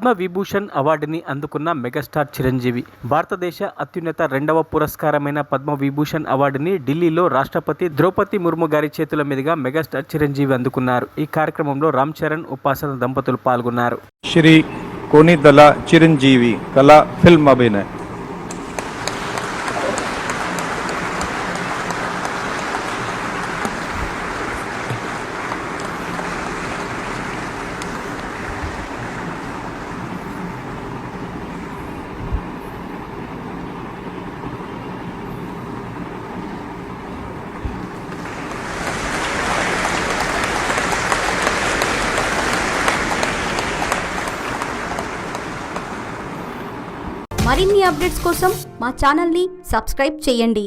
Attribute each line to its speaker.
Speaker 1: పద్మవిభూషణ్ అవార్డుని అందుకున్న మెగాస్టార్ చిరంజీవి భారతదేశ అత్యున్నత 2వ పురస్కారమైన పద్మవిభూషణ్ అవార్డుని ఢిల్లీలో రాష్ట్రపతి ద్రౌపది ముర్ము గారి చేతుల మీదుగా మెగాస్టార్ చిరంజీవి అందుకున్నారు. ఈ కార్యక్రమంలో రామ్ చరణ్, ఉపాసన దంపతులు పాల్గొన్నారు.
Speaker 2: శ్రీ కొనిదల చిరంజీవి కళా ఫిల్మ్ అభినయ
Speaker 3: మరిన్ని అప్డేట్స్ కోసం మా ఛానల్ని సబ్స్క్రైబ్ చేయండి.